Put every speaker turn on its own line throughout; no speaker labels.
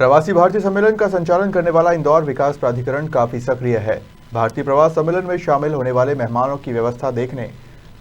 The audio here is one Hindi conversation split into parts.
प्रवासी भारतीय सम्मेलन का संचालन करने वाला इंदौर विकास प्राधिकरण काफी सक्रिय है। भारतीय प्रवास सम्मेलन में शामिल होने वाले मेहमानों की व्यवस्था देखने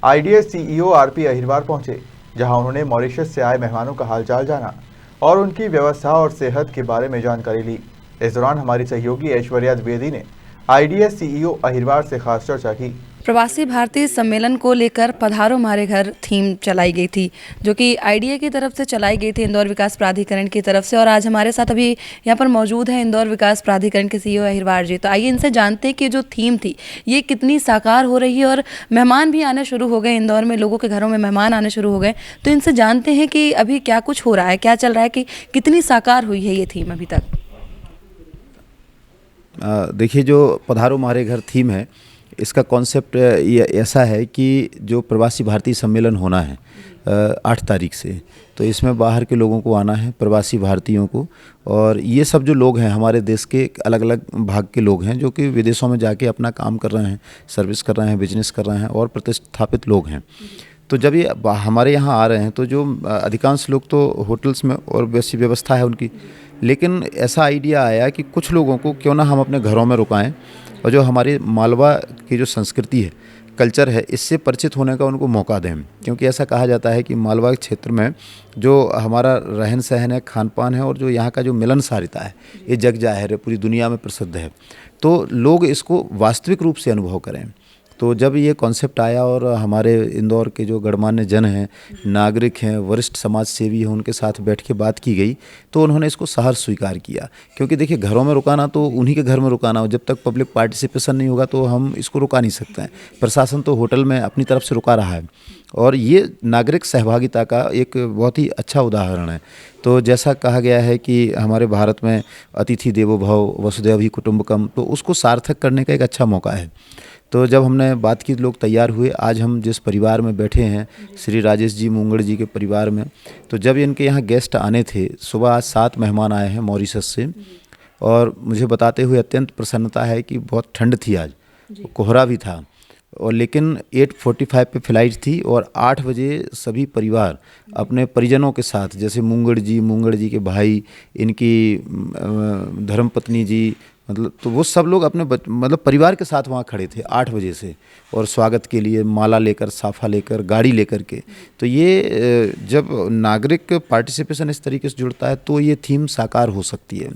आईडीएस सीईओ आरपी अहिरवार पहुंचे, जहां उन्होंने मॉरिशस से आए मेहमानों का हालचाल जाना और उनकी व्यवस्था और सेहत के बारे में जानकारी ली। इस दौरान हमारी सहयोगी ऐश्वर्या द्विवेदी ने आईडीएस सीईओ अहिरवार से खास चर्चा की।
प्रवासी भारतीय सम्मेलन को लेकर पधारो हमारे घर थीम चलाई गई थी, जो कि आईडीए की तरफ से चलाई गई थी, इंदौर विकास प्राधिकरण की तरफ से। और आज हमारे साथ अभी यहाँ पर मौजूद है इंदौर विकास प्राधिकरण के सीईओ अहिरवार जी। तो आइए इनसे जानते हैं कि जो थीम थी ये कितनी साकार हो रही है और मेहमान भी आने शुरू हो गए, इंदौर में लोगों के घरों में मेहमान आने शुरू हो गए। तो इनसे जानते हैं कि अभी क्या कुछ हो रहा है, क्या चल रहा है, कि कितनी साकार हुई है ये थीम अभी तक।
देखिए, जो पधारो हमारे घर थीम है, इसका कॉन्सेप्ट ये ऐसा है कि जो प्रवासी भारतीय सम्मेलन होना है 8 तारीख से, तो इसमें बाहर के लोगों को आना है, प्रवासी भारतीयों को। और ये सब जो लोग हैं हमारे देश के अलग अलग भाग के लोग हैं, जो कि विदेशों में जाके अपना काम कर रहे हैं, सर्विस कर रहे हैं, बिजनेस कर रहे हैं और प्रतिष्ठापित लोग हैं। तो जब ये हमारे यहाँ आ रहे हैं तो जो अधिकांश लोग तो होटल्स में और वैसी व्यवस्था है उनकी, लेकिन ऐसा आइडिया आया कि कुछ लोगों को क्यों ना हम अपने घरों में रुकाएं और जो हमारी मालवा की जो संस्कृति है, कल्चर है, इससे परिचित होने का उनको मौका दें। क्योंकि ऐसा कहा जाता है कि मालवा क्षेत्र में जो हमारा रहन सहन है, खान पान है और जो यहाँ का जो मिलनसारिता है, ये जग जाहिर है, पूरी दुनिया में प्रसिद्ध है। तो लोग इसको वास्तविक रूप से अनुभव करें। तो जब ये कॉन्सेप्ट आया और हमारे इंदौर के जो गणमान्य जन हैं, नागरिक हैं, वरिष्ठ समाज सेवी हैं, उनके साथ बैठ के बात की गई, तो उन्होंने इसको सहर्ष स्वीकार किया। क्योंकि देखिए, घरों में रुकाना तो उन्हीं के घर में रुकाना हो, जब तक पब्लिक पार्टिसिपेशन नहीं होगा तो हम इसको रुका नहीं सकते हैं। प्रशासन तो होटल में अपनी तरफ से रुका रहा है और ये नागरिक सहभागिता का एक बहुत ही अच्छा उदाहरण है। तो जैसा कहा गया है कि हमारे भारत में अतिथि देवो भव, वसुधैव ही कुटुंबकम, तो उसको सार्थक करने का एक अच्छा मौका है। तो जब हमने बात की, लोग तैयार हुए। आज हम जिस परिवार में बैठे हैं, श्री राजेश जी मुंगड़ जी के परिवार में, तो जब इनके यहाँ गेस्ट आने थे, सुबह आज 7 मेहमान आए हैं मॉरिशस से, और मुझे बताते हुए अत्यंत प्रसन्नता है कि बहुत ठंड थी, आज कोहरा भी था, और लेकिन 8:45 पे फ्लाइट थी और 8 बजे सभी परिवार अपने परिजनों के साथ, जैसे मुंगड़ जी के भाई, इनकी धर्मपत्नी जी, मतलब तो वो सब लोग अपने मतलब परिवार के साथ वहाँ खड़े थे 8 बजे से, और स्वागत के लिए माला लेकर, साफा लेकर, गाड़ी लेकर के। तो ये जब नागरिक पार्टिसिपेशन इस तरीके से जुड़ता है तो ये थीम साकार हो सकती है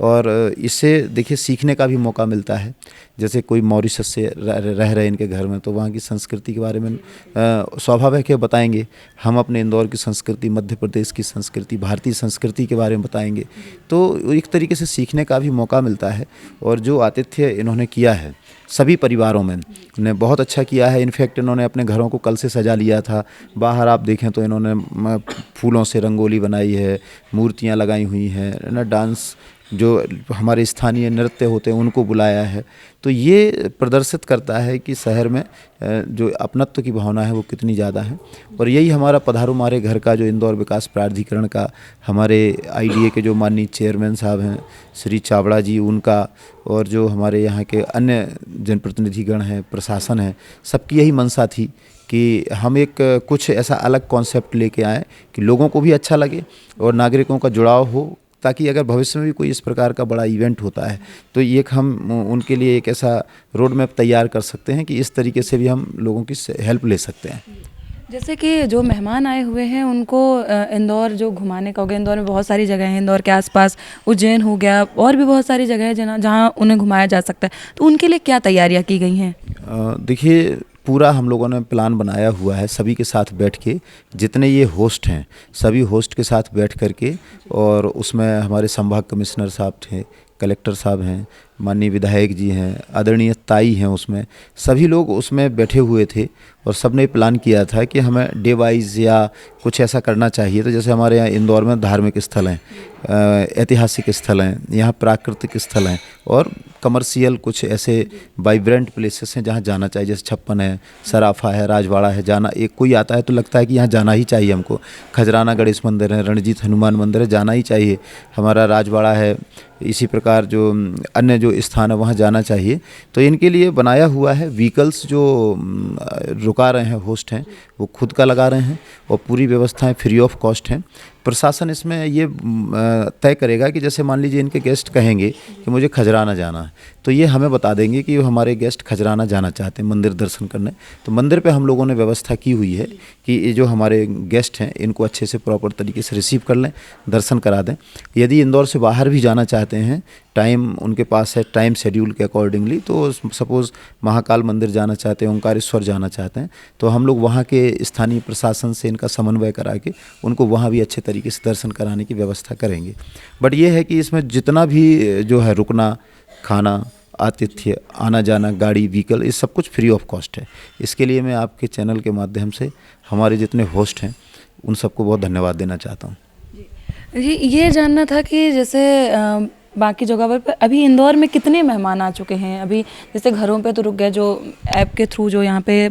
और इससे देखिए सीखने का भी मौका मिलता है। जैसे कोई मॉरिशस से रह रहे इनके घर में, तो वहाँ की संस्कृति के बारे में स्वाभाविक है बताएंगे, हम अपने इंदौर की संस्कृति, मध्य प्रदेश की संस्कृति, भारतीय संस्कृति के बारे में बताएंगे। तो एक तरीके से सीखने का भी मौका मिलता है। और जो आतिथ्य इन्होंने किया है सभी परिवारों में, ने बहुत अच्छा किया है। इनफैक्ट इन्होंने अपने घरों को कल से सजा लिया था। बाहर आप देखें तो इन्होंने फूलों से रंगोली बनाई है, मूर्तियां लगाई हुई हैं ना, डांस जो हमारे स्थानीय नृत्य होते हैं उनको बुलाया है। तो ये प्रदर्शित करता है कि शहर में जो अपनत्व की भावना है वो कितनी ज़्यादा है। और यही हमारा पधारो हमारे घर का जो इंदौर विकास प्राधिकरण का, हमारे आईडीए के जो माननीय चेयरमैन साहब हैं श्री चावड़ा जी, उनका, और जो हमारे यहाँ के अन्य जनप्रतिनिधिगण हैं, प्रशासन है, सबकी यही मंशा थी कि हम एक कुछ ऐसा अलग कॉन्सेप्ट लेके आएँ कि लोगों को भी अच्छा लगे और नागरिकों का जुड़ाव हो, ताकि अगर भविष्य में भी कोई इस प्रकार का बड़ा इवेंट होता है तो ये हम उनके लिए एक ऐसा रोड मैप तैयार कर सकते हैं कि इस तरीके से भी हम लोगों की हेल्प ले सकते हैं।
जैसे कि जो मेहमान आए हुए हैं उनको इंदौर जो घुमाने का हो गया, इंदौर में बहुत सारी जगह हैं, इंदौर के आसपास उज्जैन हो गया, और भी बहुत सारी जगह है जहाँ उन्हें घुमाया जा सकता है, तो उनके लिए क्या तैयारियाँ की गई हैं?
देखिए, पूरा हम लोगों ने प्लान बनाया हुआ है, सभी के साथ बैठ के, जितने ये होस्ट हैं सभी होस्ट के साथ बैठ करके, और उसमें हमारे संभाग कमिश्नर साहब थे, कलेक्टर साहब हैं, माननीय विधायक जी हैं, आदरणीय ताई हैं, उसमें सभी लोग उसमें बैठे हुए थे और सब ने प्लान किया था कि हमें डे वाइज या कुछ ऐसा करना चाहिए। तो जैसे हमारे यहाँ इंदौर में धार्मिक स्थल हैं, ऐतिहासिक स्थल हैं, यहाँ प्राकृतिक स्थल हैं, और कमर्शियल कुछ ऐसे वाइब्रेंट प्लेसेस हैं जहाँ जाना चाहिए, जैसे छप्पन है, सराफा है, राजवाड़ा है। जाना, एक कोई आता है तो लगता है कि यहाँ जाना ही चाहिए हमको। खजराना गणेश मंदिर है, रणजीत हनुमान मंदिर है, जाना ही चाहिए। हमारा राजवाड़ा है, इसी प्रकार जो अन्य जो स्थान है वहाँ जाना चाहिए। तो इनके लिए बनाया हुआ है। व्हीकल्स जो रुका रहे हैं होस्ट हैं वो खुद का लगा रहे हैं और पूरी व्यवस्थाएं फ्री ऑफ कॉस्ट हैं। प्रशासन इसमें ये तय करेगा कि जैसे मान लीजिए इनके गेस्ट कहेंगे कि मुझे खजराना जाना है, तो ये हमें बता देंगे कि हमारे गेस्ट खजराना जाना चाहते हैं मंदिर दर्शन करने, तो मंदिर पे हम लोगों ने व्यवस्था की हुई है कि ये जो हमारे गेस्ट हैं इनको अच्छे से प्रॉपर तरीके से रिसीव कर लें, दर्शन करा दें। यदि इंदौर से बाहर भी जाना चाहते हैं, टाइम उनके पास है, टाइम शेड्यूल के अकॉर्डिंगली, तो सपोज़ महाकाल मंदिर जाना चाहते हैं, ओंकारेश्वर जाना चाहते हैं, तो हम लोग वहाँ के स्थानीय प्रशासन से इनका समन्वय करा के उनको वहाँ भी अच्छे तरीके से दर्शन कराने की व्यवस्था करेंगे। बट ये है कि इसमें जितना भी जो है रुकना, खाना, आतिथ्य, आना जाना, गाड़ी, व्हीकल, ये सब कुछ फ्री ऑफ कॉस्ट है। इसके लिए मैं आपके चैनल के माध्यम से हमारे जितने होस्ट हैं उन सबको बहुत धन्यवाद देना चाहता हूँ।
जी, ये जानना था कि जैसे बाकी जगह पर अभी इंदौर में कितने मेहमान आ चुके हैं? अभी जैसे घरों पे तो रुक गए, जो ऐप के थ्रू जो यहाँ पे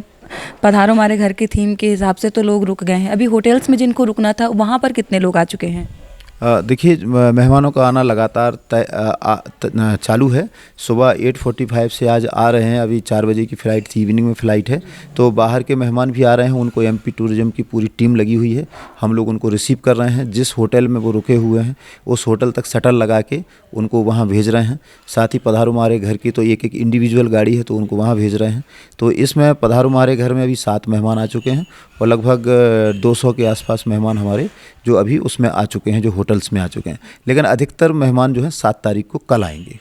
पधारो हमारे घर की थीम के हिसाब से तो लोग रुक गए हैं। अभी होटल्स में जिनको रुकना था वहाँ पर कितने लोग आ चुके हैं?
देखिए, मेहमानों का आना लगातार चालू है। सुबह 8:45 से आज आ रहे हैं, अभी 4 बजे की फ़्लाइट थी, इवनिंग में फ़्लाइट है, तो बाहर के मेहमान भी आ रहे हैं। उनको एमपी टूरिज़्म की पूरी टीम लगी हुई है, हम लोग उनको रिसीव कर रहे हैं। जिस होटल में वो रुके हुए हैं उस होटल तक शटल लगा के उनको वहाँ भेज रहे हैं। साथ ही पधारो हमारे घर की तो एक इंडिविजुअल गाड़ी है, तो उनको वहाँ भेज रहे हैं। तो इसमें पधारो हमारे घर में अभी 7 मेहमान आ चुके हैं और लगभग 200 के आसपास मेहमान हमारे जो अभी उसमें आ चुके हैं, जो होटल्स में आ चुके हैं। लेकिन अधिकतर मेहमान जो हैं 7 तारीख को कल आएंगे।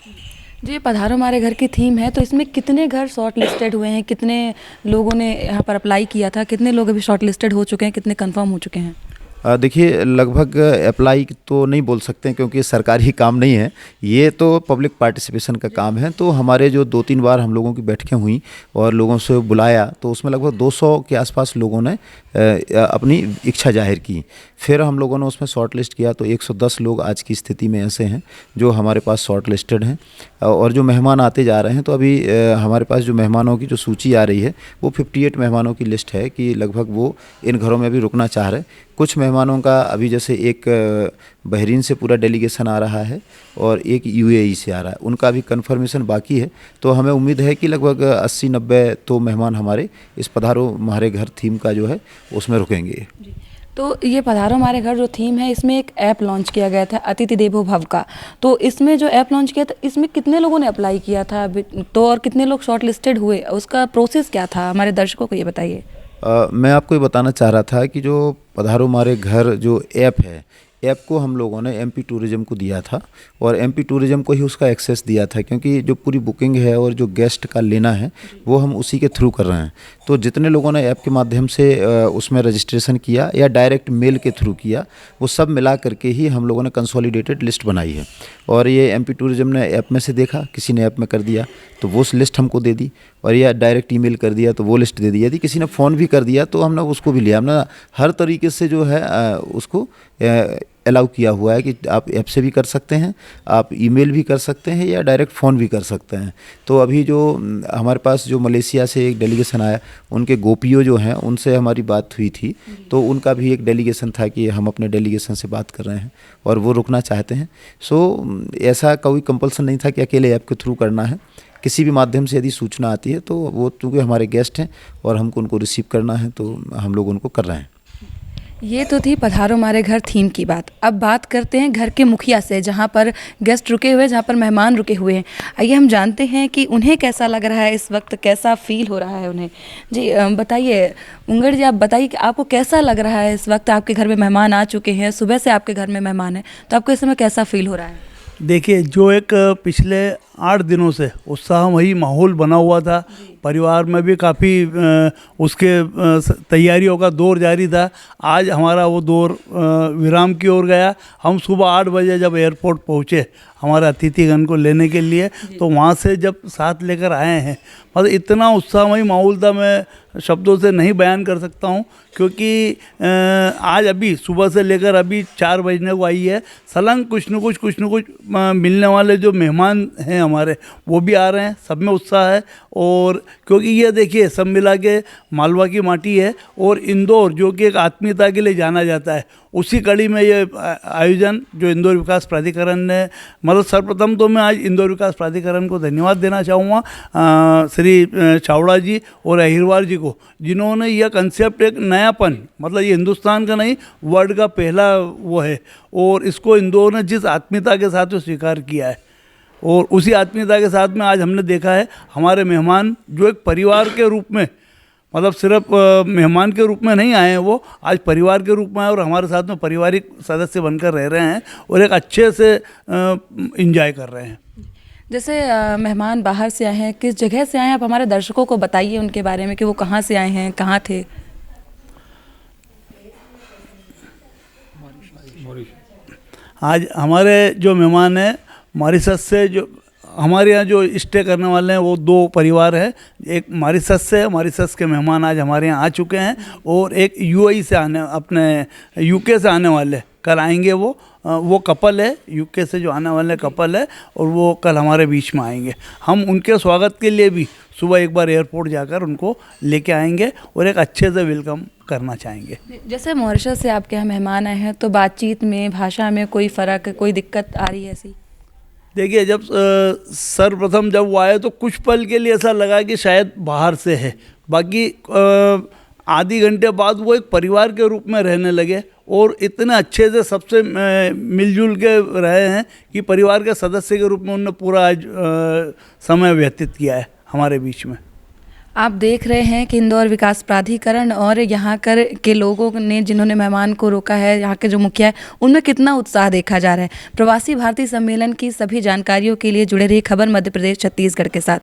जी, पधारो हमारे घर की थीम है, तो इसमें कितने घर शॉर्ट लिस्टेड हुए हैं? कितने लोगों ने यहाँ पर अप्लाई किया था? कितने लोग अभी शॉर्ट लिस्टेड हो चुके हैं? कितने कंफर्म हो चुके हैं?
देखिए, लगभग अप्लाई तो नहीं बोल सकते हैं क्योंकि सरकारी काम नहीं है, ये तो पब्लिक पार्टिसिपेशन का काम है। तो हमारे जो 2-3 बार हम लोगों की बैठकें हुई और लोगों से बुलाया, तो उसमें लगभग 200 के आसपास लोगों ने अपनी इच्छा जाहिर की। फिर हम लोगों ने उसमें शॉर्ट लिस्ट किया, तो 110 लोग आज की स्थिति में ऐसे हैं जो हमारे पास शॉर्ट लिस्टेड हैं। और जो मेहमान आते जा रहे हैं, तो अभी हमारे पास जो मेहमानों की जो सूची आ रही है वो 58 मेहमानों की लिस्ट है कि लगभग वो इन घरों में भी रुकना चाह रहे हैं। कुछ मेहमानों का अभी जैसे एक बहरीन से पूरा डेलीगेशन आ रहा है और एक यूएई से आ रहा है, उनका भी कंफर्मेशन बाकी है। तो हमें उम्मीद है कि लगभग 80-90 तो मेहमान हमारे इस पधारो हमारे घर थीम का जो है उसमें रुकेंगे।
तो ये पधारो हमारे घर जो थीम है, इसमें एक ऐप लॉन्च किया गया था अतिथि देवो भव का। तो इसमें जो ऐप लॉन्च किया था, इसमें कितने लोगों ने अप्लाई किया था अभी तो, और कितने लोग शॉर्ट लिस्टेड हुए? उसका प्रोसेस क्या था? हमारे दर्शकों को ये बताइए।
मैं आपको ये बताना चाह रहा था कि जो पधारो हमारे घर जो ऐप है, ऐप को हम लोगों ने एमपी टूरिज़्म को दिया था और एमपी टूरिज़्म को ही उसका एक्सेस दिया था, क्योंकि जो पूरी बुकिंग है और जो गेस्ट का लेना है वो हम उसी के थ्रू कर रहे हैं। तो जितने लोगों ने ऐप के माध्यम से उसमें रजिस्ट्रेशन किया या डायरेक्ट मेल के थ्रू किया, वो सब मिला करके ही हम लोगों ने कंसोलिडेटेड लिस्ट बनाई है। और ये एमपी टूरिज़्म ने ऐप में से देखा, किसी ने ऐप में कर दिया तो वो लिस्ट हमको दे दी, और या डायरेक्ट ईमेल कर दिया तो वो लिस्ट दे दी। यदि किसी ने फ़ोन भी कर दिया तो हमने उसको भी लिया। हमने हर तरीके से जो है उसको अलाउ किया हुआ है कि आप ऐप से भी कर सकते हैं, आप ईमेल भी कर सकते हैं या डायरेक्ट फ़ोन भी कर सकते हैं। तो अभी जो हमारे पास जो मलेशिया से एक डेलीगेशन आया, उनके गोपियों जो हैं उनसे हमारी बात हुई थी, तो उनका भी एक डेलीगेशन था कि हम अपने डेलीगेशन से बात कर रहे हैं और वो रुकना चाहते हैं। सो ऐसा कोई कंपल्सन नहीं था कि अकेले ऐप के थ्रू करना है। किसी भी माध्यम से यदि सूचना आती है तो वो चूँकि हमारे गेस्ट हैं और हमको उनको रिसीव करना है, तो हम लोग उनको कर रहे हैं।
ये तो थी पधारो हमारे घर थीम की बात। अब बात करते हैं घर के मुखिया से, जहाँ पर गेस्ट रुके हुए हैं, जहाँ पर मेहमान रुके हुए हैं। आइए हम जानते हैं कि उन्हें कैसा लग रहा है इस वक्त, कैसा फील हो रहा है उन्हें। जी बताइए उंगड़ जी, आप बताइए कि आपको कैसा लग रहा है इस वक्त? आपके घर में मेहमान आ चुके हैं, सुबह से आपके घर में मेहमान हैं, तो आपको इस समय कैसा फील हो रहा है?
देखिए, जो एक पिछले 8 दिनों से उत्साहमयी माहौल बना हुआ था, परिवार में भी काफ़ी उसके तैयारियों का दौर जारी था। आज हमारा वो दौर विराम की ओर गया। हम सुबह 8 बजे जब एयरपोर्ट पहुँचे हमारे अतिथिगण को लेने के लिए, तो वहाँ से जब साथ लेकर आए हैं, मतलब इतना उत्साहमयी माहौल था, मैं शब्दों से नहीं बयान कर सकता हूँ। क्योंकि आज अभी सुबह से लेकर अभी 4 बजने को आई है, सलंग कुछ न कुछ मिलने वाले जो मेहमान हैं हमारे, वो भी आ रहे हैं, सब में उत्साह है। और क्योंकि ये देखिए सब मिला के मालवा की माटी है और इंदौर जो कि एक आत्मीयता के लिए जाना जाता है, उसी कड़ी में ये आयोजन जो इंदौर विकास प्राधिकरण ने, मतलब सर्वप्रथम तो मैं आज इंदौर विकास प्राधिकरण को धन्यवाद देना चाहूँगा, श्री चावड़ा जी और अहिरवार जी को, जिन्होंने यह कंसेप्ट एक नयापन, मतलब ये हिंदुस्तान का नहीं वर्ल्ड का पहला वो है, और इसको इंदौर ने जिस आत्मीयता के साथ वो स्वीकार किया है, और उसी आत्मीयता के साथ में आज हमने देखा है हमारे मेहमान जो एक परिवार के रूप में, मतलब सिर्फ मेहमान के रूप में नहीं आए हैं, वो आज परिवार के रूप में आए और हमारे साथ में पारिवारिक सदस्य बनकर रह रहे हैं और एक अच्छे से इंजॉय कर रहे हैं।
जैसे मेहमान बाहर से आए हैं, किस जगह से आए हैं, आप हमारे दर्शकों को बताइए उनके बारे में कि वो कहाँ से आए हैं, कहाँ थे।
आज हमारे जो मेहमान हैं मॉरिशस से, जो हमारे यहाँ जो स्टे करने वाले हैं वो दो परिवार है, एक मॉरिशस से, मॉरिशस के मेहमान आज हमारे यहाँ आ चुके हैं, और एक यूएई से आने, अपने यूके से आने वाले कल आएंगे। वो कपल है, यूके से जो आने वाले कपल है, और वो कल हमारे बीच में आएंगे। हम उनके स्वागत के लिए भी सुबह एक बार एयरपोर्ट जाकर उनको लेके आएंगे और एक अच्छे से वेलकम करना चाहेंगे।
जैसे मॉरिशस से आपके यहाँ मेहमान आए हैं, तो बातचीत में, भाषा में कोई फ़र्क, कोई दिक्कत आ रही है ऐसी?
देखिए, जब सर्वप्रथम जब वो आए तो कुछ पल के लिए ऐसा लगा कि शायद बाहर से है, बाकी आधी घंटे बाद वो एक परिवार के रूप में रहने लगे और इतने अच्छे से सबसे मिलजुल के रहे हैं कि परिवार के सदस्य के रूप में उन्होंने पूरा आज समय व्यतीत किया है हमारे बीच में।
आप देख रहे हैं कि इंदौर विकास प्राधिकरण और यहाँ के लोगों ने, जिन्होंने मेहमान को रोका है, यहाँ के जो मुखिया है, उनमें कितना उत्साह देखा जा रहा है। प्रवासी भारतीय सम्मेलन की सभी जानकारियों के लिए जुड़े रहिए खबर मध्य प्रदेश छत्तीसगढ़ के साथ।